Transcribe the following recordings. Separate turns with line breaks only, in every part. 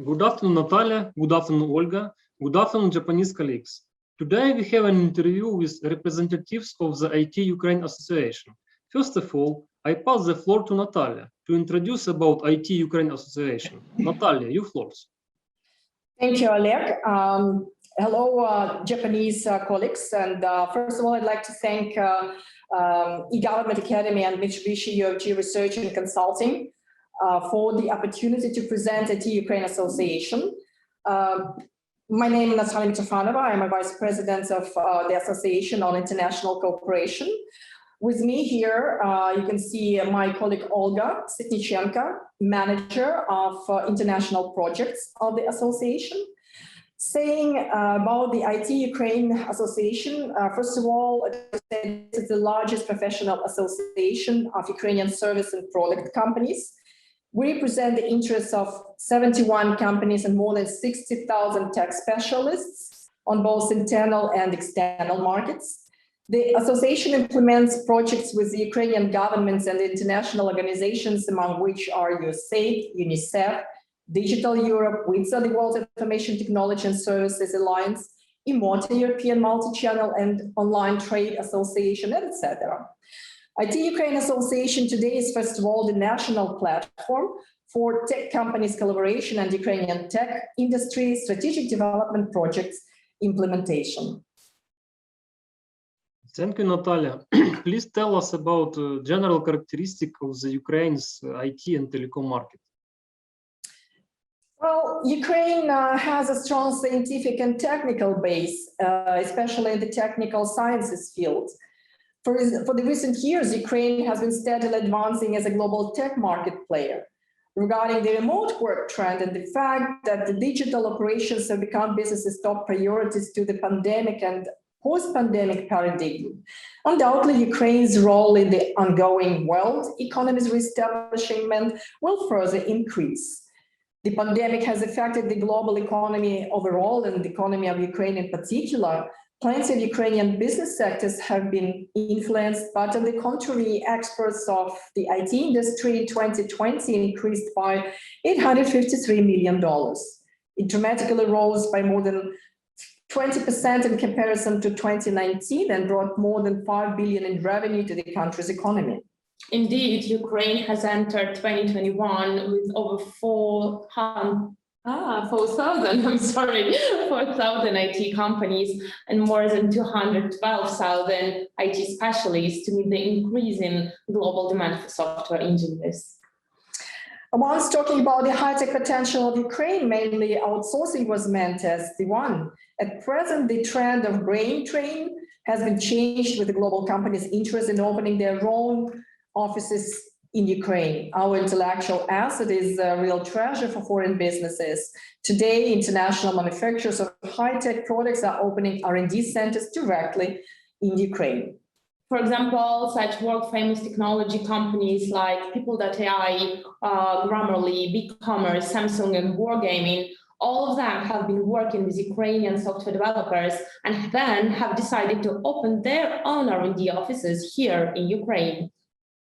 Good afternoon, Natalia. Good afternoon, Olga. Good afternoon, Japanese colleagues. Today we have an interview with representatives of the IT Ukraine Association. First of all, I pass the floor to Natalia to introduce about IT Ukraine Association. Natalia, you floors.
Thank you, Oleg. Hello, Japanese colleagues. And first of all, I'd like to thank e-Government Academy and Mitsubishi UFG Research and Consulting for the opportunity to present IT Ukraine Association. My name is Natalia Mitrofanova. I'm a vice president of the Association on International Cooperation. With me here, you can see my colleague Olga Sitnichenko, manager of international projects of the association. Saying about the IT Ukraine Association, first of all, this is the largest professional association of Ukrainian service and product companies. We represent the interests of 71 companies and more than 60,000 tech specialists on both internal and external markets. The association implements projects with the Ukrainian governments and international organizations, among which are USAID, UNICEF, Digital Europe, WITSA, the World Information Technology and Services Alliance, IMOTA, European Multi-Channel and Online Trade Association, etc. IT Ukraine Association today is, first of all, the national platform for tech companies' collaboration and Ukrainian tech industry strategic development projects implementation.
Thank you, Natalia. Please tell us about general characteristic of the Ukraine's IT and telecom market.
Well, Ukraine has a strong scientific and technical base, especially in the technical sciences field. For the recent years, Ukraine has been steadily advancing as a global tech market player. Regarding the remote work trend and the fact that the digital operations have become businesses' top priorities to the pandemic and post-pandemic paradigm, undoubtedly Ukraine's role in the ongoing world economy's reestablishment will further increase. The pandemic has affected the global economy overall and the economy of Ukraine in particular. Plenty of Ukrainian business sectors have been influenced, but on the contrary, exports of the IT industry in 2020 increased by $853 million. It dramatically rose by more than 20% in comparison to 2019 and brought more than $5 billion in revenue to the country's economy.
Indeed, Ukraine has entered 2021 with over 4,000 IT companies and more than 212,000 IT specialists to meet the increasing global demand for software engineers.
Once talking about the high-tech potential of Ukraine, mainly outsourcing was meant as the one. At present, the trend of brain drain has been changed with the global companies' interest in opening their own offices in Ukraine. Our intellectual asset is a real treasure for foreign businesses. Today, international manufacturers of high-tech products are opening R&D centers directly in Ukraine.
For example, such world-famous technology companies like People.ai, Grammarly, BigCommerce, Samsung, and Wargaming, all of them have been working with Ukrainian software developers and then have decided to open their own R&D offices here in Ukraine.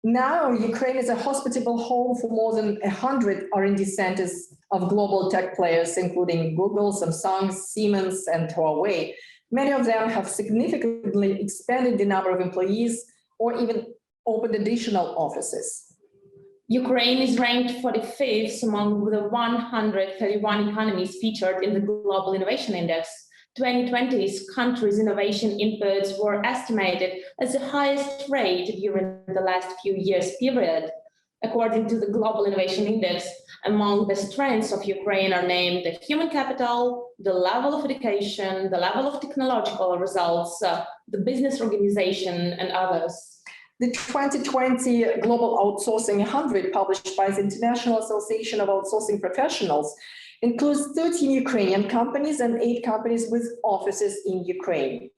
Now, Ukraine is a hospitable home for more than 100 R&D centers of global tech players, including Google, Samsung, Siemens, and Huawei. Many of them have significantly expanded the number of employees or even opened additional offices.
Ukraine is ranked 45th among the 131 economies featured in the Global Innovation Index. 2020's country's innovation inputs were estimated as the highest rate during the last few years period. According to the Global Innovation Index, among the strengths of Ukraine are named the human capital, the level of education, the level of technological results, the business organization, and others.
The 2020 Global Outsourcing 100, published by the International Association of Outsourcing Professionals, includes 13 Ukrainian companies and 8 companies with offices in Ukraine.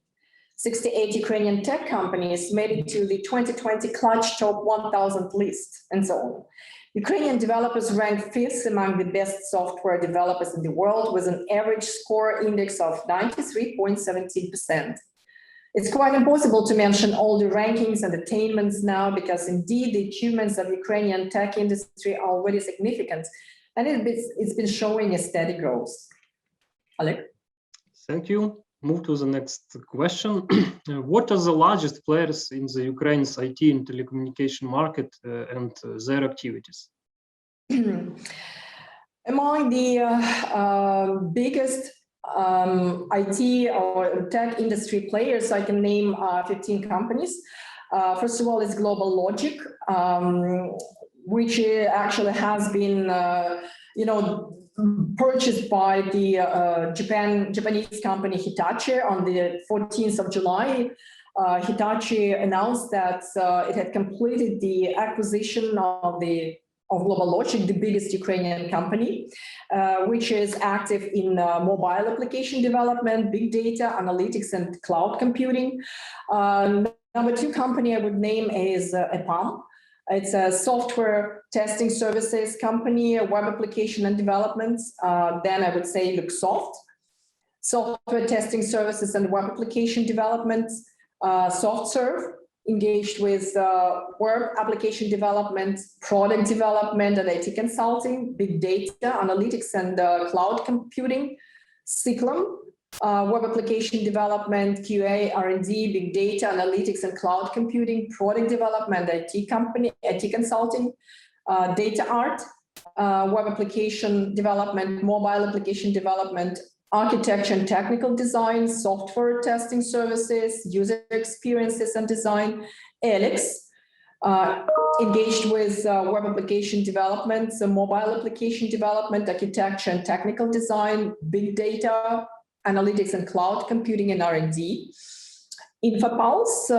68 Ukrainian tech companies made it to the 2020 Clutch Top 1000 list, and so on. Ukrainian developers ranked 5th among the best software developers in the world with an average score index of 93.17%. It's quite impossible to mention all the rankings and attainments now, because indeed the achievements of Ukrainian tech industry are already significant, and it's been showing a steady growth. Oleg?
Thank you. Move to the next question. What are the largest players in the Ukraine's IT and telecommunication market and their activities?
Among the biggest IT or tech industry players, I can name 15 companies. First of all, is Global Logic, which actually has been, purchased by the Japanese company Hitachi on the 14th of July. Hitachi announced that it had completed the acquisition of Global Logic, the biggest Ukrainian company, which is active in mobile application development, big data, analytics, and cloud computing. Number two company I would name is EPAM. It's a software testing services company, web application and development. Then I would say Luxoft, software testing services and web application development. SoftServe, engaged with web application development, product development, and IT consulting, big data, analytics, and cloud computing. Cyclum, web application development, QA, R&D, big data, analytics, and cloud computing, product development, IT company, IT consulting. DataArt, web application development, mobile application development, architecture and technical design, software testing services, user experiences and design. Elix, engaged with web application development, so mobile application development, architecture and technical design, big data, analytics and cloud computing, and R&D. Infopulse,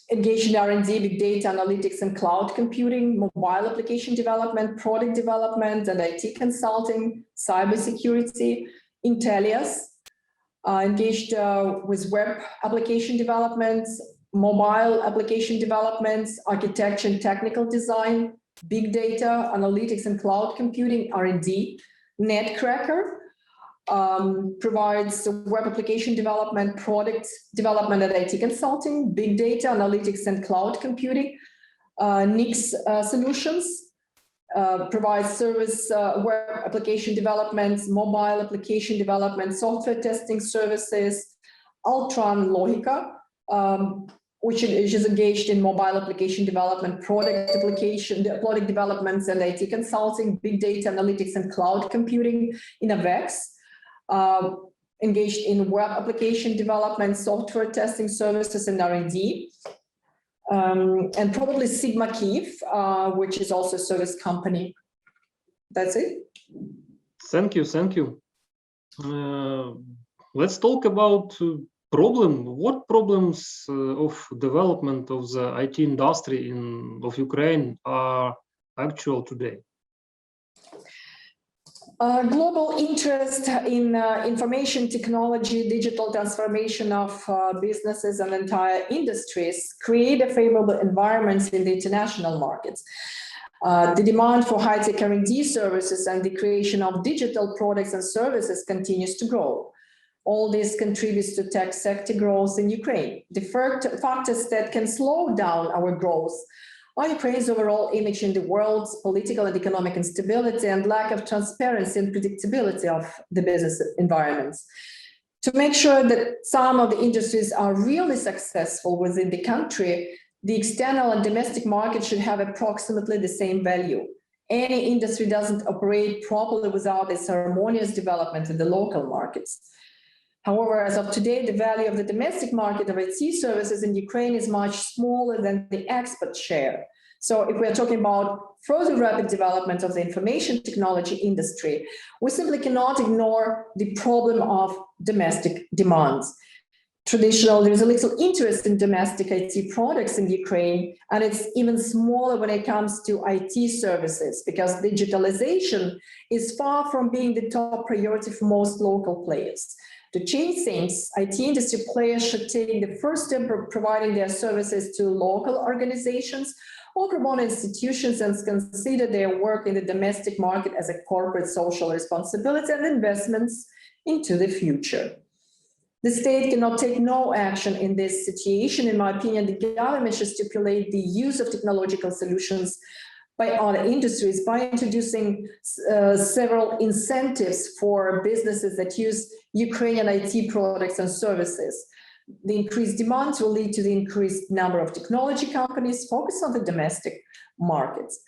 engaged in R&D, big data, analytics, and cloud computing, mobile application development, product development, and IT consulting, cybersecurity. Intellias, engaged with web application development, mobile application development, architecture and technical design, big data, analytics, and cloud computing, R&D. Netcracker, provides web application development, product development, and IT consulting, big data, analytics, and cloud computing. Nix Solutions provides service web application development, mobile application development, software testing services. Altran Logica, which is engaged in mobile application development, product developments, and IT consulting, big data, analytics, and cloud computing. Innovex, engaged in web application development, software testing services, and R&D. And probably Sigma Kiev, which is also a service company. That's it.
Thank you. Thank you. Let's talk about problem. What problems of development of the IT industry of Ukraine are actual today?
Global interest in information technology, digital transformation of businesses and entire industries create a favorable environment in the international markets. The demand for high-tech R&D services and the creation of digital products and services continues to grow. All this contributes to tech sector growth in Ukraine. The factors that can slow down our growth are Ukraine's overall image in the world, political and economic instability, and lack of transparency and predictability of the business environments. To make sure that some of the industries are really successful within the country, the external and domestic market should have approximately the same value. Any industry doesn't operate properly without its harmonious development in the local markets. However, as of today, the value of the domestic market of IT services in Ukraine is much smaller than the export share. So if we're talking about further rapid development of the information technology industry, we simply cannot ignore the problem of domestic demands. Traditionally, there's a little interest in domestic IT products in Ukraine, and it's even smaller when it comes to IT services, because digitalization is far from being the top priority for most local players. To change things, IT industry players should take the first step of providing their services to local organizations or promote institutions and consider their work in the domestic market as a corporate social responsibility and investments into the future. The state cannot take no action in this situation. In my opinion, the government should stipulate the use of technological solutions by other industries by introducing several incentives for businesses that use Ukrainian IT products and services. The increased demand will lead to the increased number of technology companies focused on the domestic markets.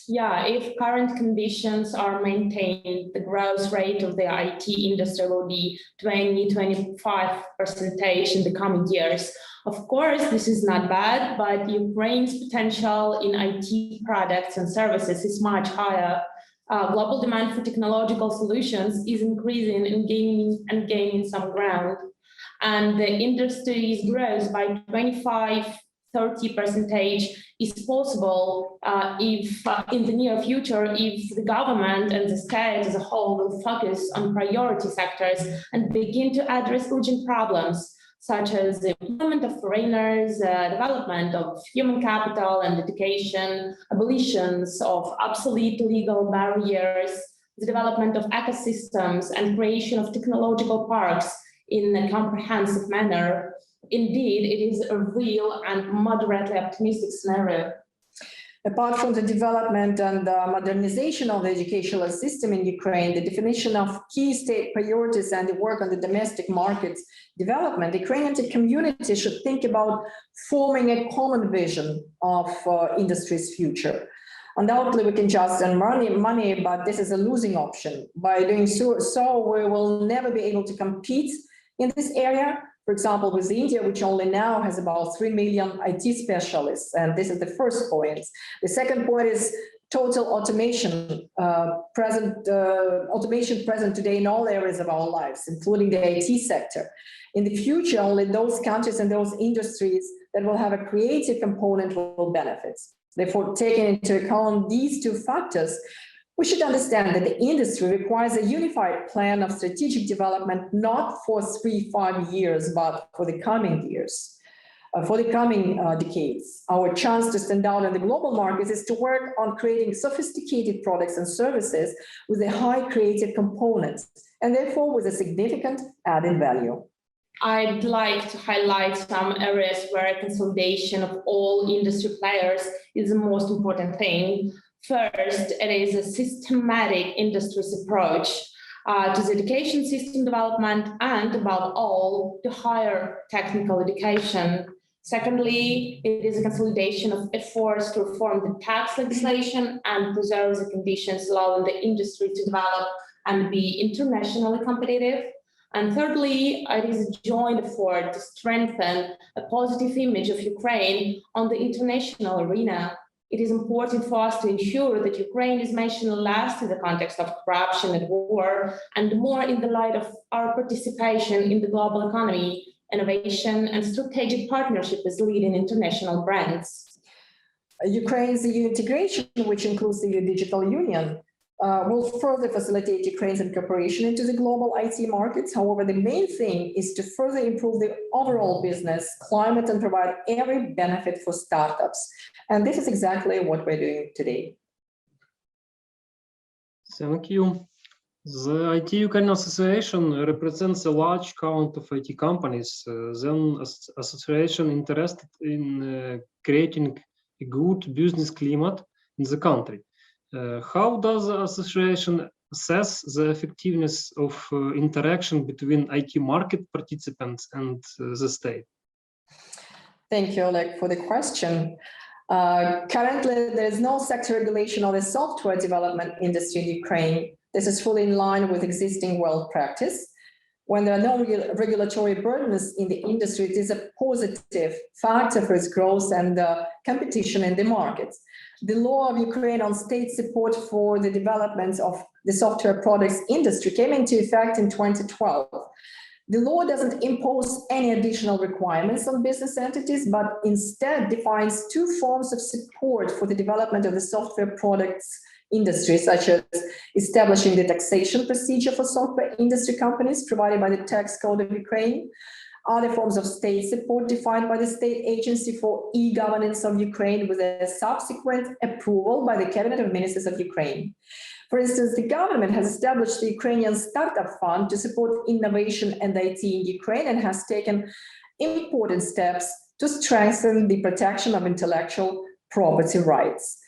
Yeah, if current conditions are maintained, the growth rate of the IT industry will be 20–25% in the coming years. Of course, this is not bad, but Ukraine's potential in IT products and services is much higher. Global demand for technological solutions is increasing and gaining some ground. And the industry's growth by 25–30% is possible if in the near future, if the government and the state as a whole will focus on priority sectors and begin to address urgent problems, such as the employment of foreigners, development of human capital and education, abolitions of obsolete legal barriers, the development of ecosystems and creation of technological parks in a comprehensive manner. Indeed, it is a real and moderately optimistic scenario.
Apart from the development and modernization of the educational system in Ukraine, the definition of key state priorities and the work on the domestic markets development, the Ukrainian community should think about forming a common vision of industry's future. Undoubtedly, we can just earn money, but this is a losing option. By doing so, we will never be able to compete in this area. For example, with India, which only now has about 3 million IT specialists, and this is the first point. The second point is total automation, automation present today in all areas of our lives, including the IT sector. In the future, only those countries and those industries that will have a creative component will benefit. Therefore, taking into account these two factors, we should understand that the industry requires a unified plan of strategic development, not for 3–5 years, but for the coming years, for the coming decades. Our chance to stand out in the global markets is to work on creating sophisticated products and services with a high creative component, and therefore with a significant added value.
I'd like to highlight some areas where consolidation of all industry players is the most important thing. First, it is a systematic industry's approach to the education system development and, above all, to higher technical education. Secondly, it is a consolidation of efforts to reform the tax legislation and preserve the conditions allowing the industry to develop and be internationally competitive. And thirdly, it is a joint effort to strengthen a positive image of Ukraine on the international arena. It is important for us to ensure that Ukraine is mentioned less in the context of corruption and war, and more in the light of our participation in the global economy, innovation, and strategic partnership with leading international brands.
Ukraine's EU integration, which includes the EU Digital Union, will further facilitate Ukraine's incorporation into the global IT markets. However, the main thing is to further improve the overall business climate and provide every benefit for startups. And this is exactly what we're doing today.
Thank you. The IT Ukraine Association represents a large count of IT companies. Then association interested in creating a good business climate in the country. How does the association assess the effectiveness of interaction between IT market participants and the state?
Thank you, Oleg, for the question. Currently, there is no sector regulation of the software development industry in Ukraine. This is fully in line with existing world practice. When there are no regulatory burdens in the industry, it is a positive factor for its growth and competition in the markets. The law of Ukraine on state support for the development of the software products industry came into effect in 2012. The law doesn't impose any additional requirements on business entities, but instead defines two forms of support for the development of the software products industry, such as establishing the taxation procedure for software industry companies provided by the tax code of Ukraine, other forms of state support defined by the State Agency for E-Governance of Ukraine with a subsequent approval by the Cabinet of Ministers of Ukraine. For instance, the government has established the Ukrainian Startup Fund to support innovation and IT in Ukraine and has taken important steps to strengthen the protection of intellectual property rights.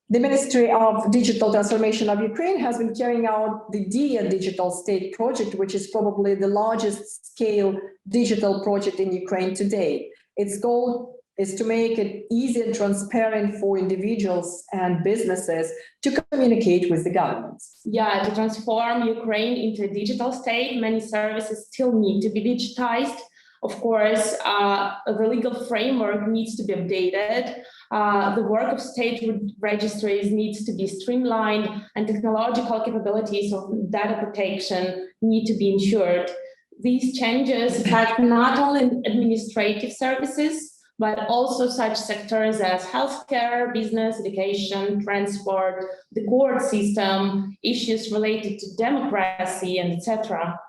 The Ministry of Digital Transformation of Ukraine has been carrying out the DIA Digital State project, which is probably the largest scale digital project in Ukraine today. Its goal is to make it easy and transparent for individuals and businesses to communicate with the government.
Yeah, to transform Ukraine into a digital state, many services still need to be digitized. Of course, the legal framework needs to be updated. The work of state registries needs to be streamlined, and technological capabilities of data protection need to be ensured. These changes affect not only administrative services, but also such sectors as healthcare, business, education, transport, the court system, issues related to democracy, and etc.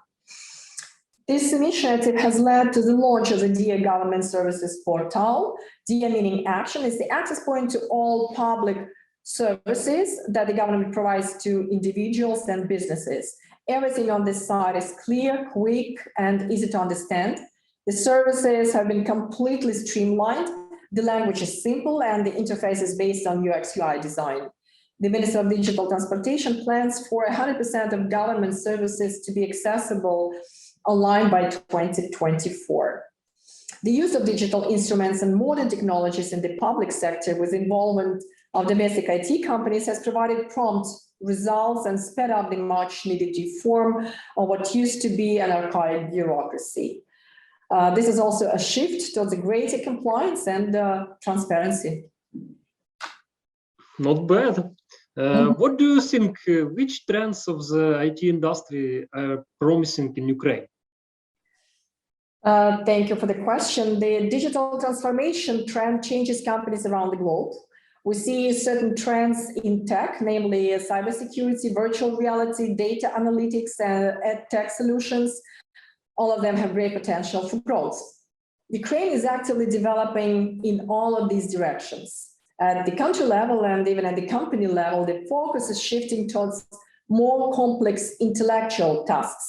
This initiative has led to the launch of the DIA Government Services Portal. DIA meaning action is the access point to all public services that the government provides to individuals and businesses. Everything on this site is clear, quick, and easy to understand. The services have been completely streamlined. The language is simple and the interface is based on UX/UI design. The Ministry of Digital Transportation plans for 100% of government services to be accessible online by 2024. The use of digital instruments and modern technologies in the public sector with involvement of domestic IT companies has provided prompt results and sped up the much needed reform of what used to be an archaic bureaucracy. This is also a shift towards a greater compliance and transparency.
Not bad. What do you think, which trends of the IT industry are promising in Ukraine?
Thank you for the question. The digital transformation trend changes companies around the globe. We see certain trends in tech, namely cybersecurity, virtual reality, data analytics, and tech solutions. All of them have great potential for growth. Ukraine is actively developing in all of these directions. At the country level and even at the company level, the focus is shifting towards more complex intellectual tasks.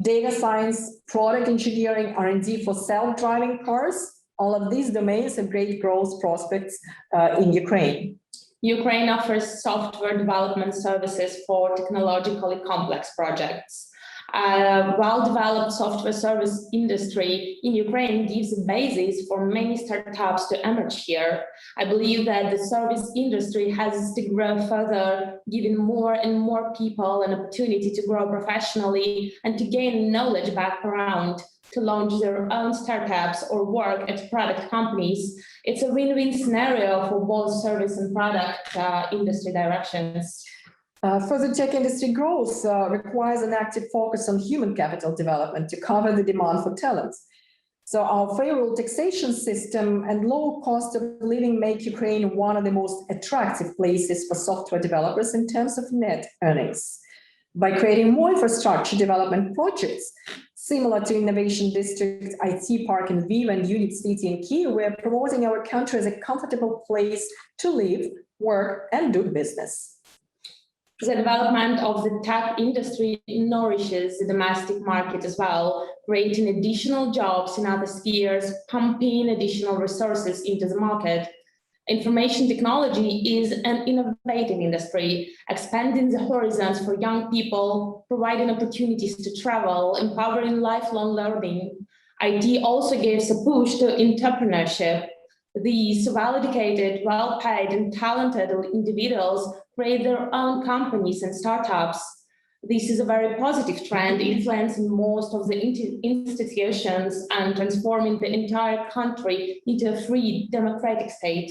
Data science, product engineering, R&D for self-driving cars, all of these domains have great growth prospects in Ukraine.
Ukraine offers software development services for technologically complex projects. A well-developed software service industry in Ukraine gives a basis for many startups to emerge here. I believe that the service industry has to grow further, giving more and more people an opportunity to grow professionally and to gain knowledge background, to launch their own startups or work at product companies. It's a win-win scenario for both service and product industry directions.
Further tech industry growth requires an active focus on human capital development to cover the demand for talents. So our favorable taxation system and low cost of living make Ukraine one of the most attractive places for software developers in terms of net earnings. By creating more infrastructure development projects, similar to Innovation District, IT Park in Lviv and Unit City in Kyiv, we're promoting our country as a comfortable place to live, work, and do business.
The development of the tech industry nourishes the domestic market as well, creating additional jobs in other spheres, pumping additional resources into the market. Information technology is an innovative industry, expanding the horizons for young people, providing opportunities to travel, empowering lifelong learning. IT also gives a push to entrepreneurship. These well-educated, well-paid, and talented individuals create their own companies and startups. This is a very positive trend, influencing most of the institutions and transforming the entire country into a free, democratic state.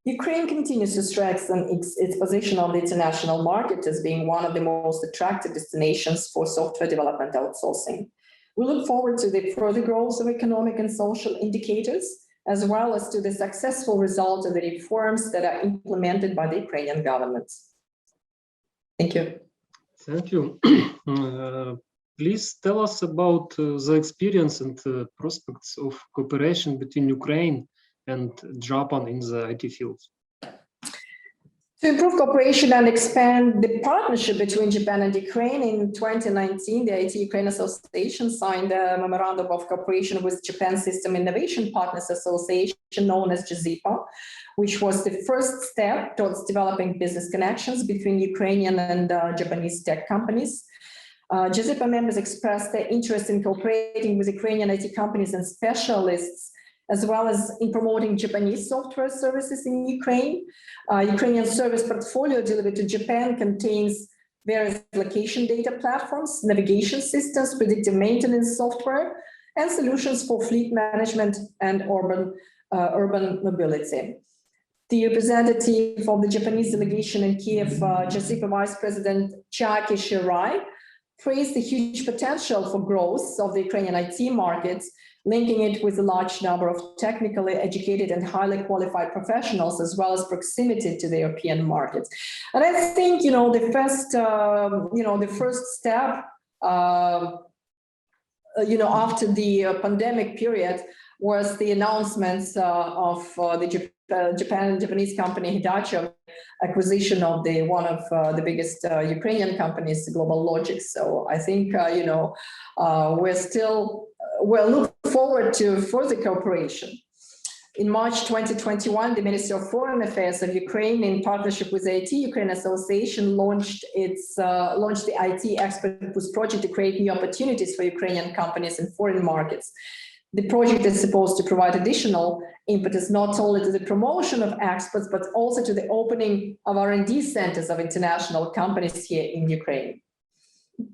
Ukraine continues to strengthen its position on the international market as being one of the most attractive destinations for software development outsourcing. We look forward to the further growth of economic and social indicators, as well as to the successful result of the reforms that are implemented by the Ukrainian government. Thank you.
Thank you. Please tell us about the experience and prospects of cooperation between Ukraine and Japan in the IT field.
To improve cooperation and expand the partnership between Japan and Ukraine, in 2019, the IT Ukraine Association signed a memorandum of cooperation with Japan System Innovation Partners Association, known as JSIPA, which was the first step towards developing business connections between Ukrainian and Japanese tech companies. JSIPA members expressed their interest in cooperating with Ukrainian IT companies and specialists, as well as in promoting Japanese software services in Ukraine. Ukrainian service portfolio delivered to Japan contains various location data platforms, navigation systems, predictive maintenance software, and solutions for fleet management and urban mobility. The representative of the Japanese delegation in Kiev, JSIPA Vice President Chaki Shirai, praised the huge potential for growth of the Ukrainian IT markets, linking it with a large number of technically educated and highly qualified professionals, as well as proximity to the European markets. And I think, the first step, after the pandemic period was the announcements of the Japanese company Hitachi acquisition of one of the biggest Ukrainian companies, Global Logic. So I think we're looking forward to further cooperation. In March 2021, the Ministry of Foreign Affairs of Ukraine, in partnership with the IT Ukraine Association, launched the IT Expert Boost project to create new opportunities for Ukrainian companies in foreign markets. The project is supposed to provide additional impetus not only to the promotion of experts, but also to the opening of R&D centers of international companies here in Ukraine.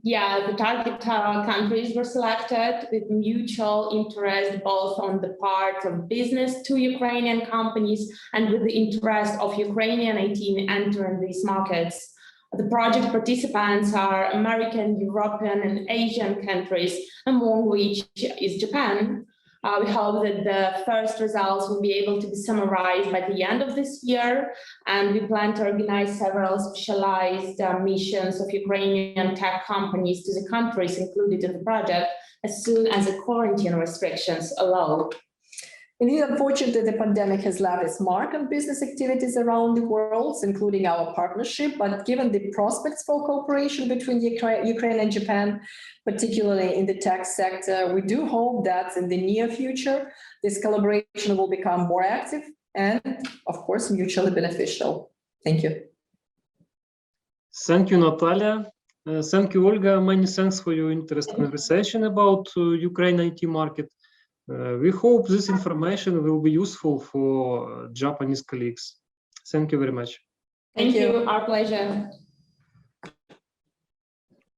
Yeah, the target countries were selected with mutual interest, both on the part of business to Ukrainian companies and with the interest of Ukrainian IT in entering these markets. The project participants are American, European, and Asian countries, among which is Japan. We hope that the first results will be able to be summarized by the end of this year, and we plan to organize several specialized missions of Ukrainian tech companies to the countries included in the project as soon as the quarantine restrictions allow.
Indeed, unfortunately, the pandemic has left its mark on business activities around the world, including our partnership. But given the prospects for cooperation between Ukraine and Japan, particularly in the tech sector, we do hope that in the near future, this collaboration will become more active and, of course, mutually beneficial. Thank you.
Thank you, Natalia. Thank you, Olga. Many thanks for your interesting conversation about Ukraine IT market. We hope this information will be useful for Japanese colleagues. Thank you very much.
Thank you. Our pleasure.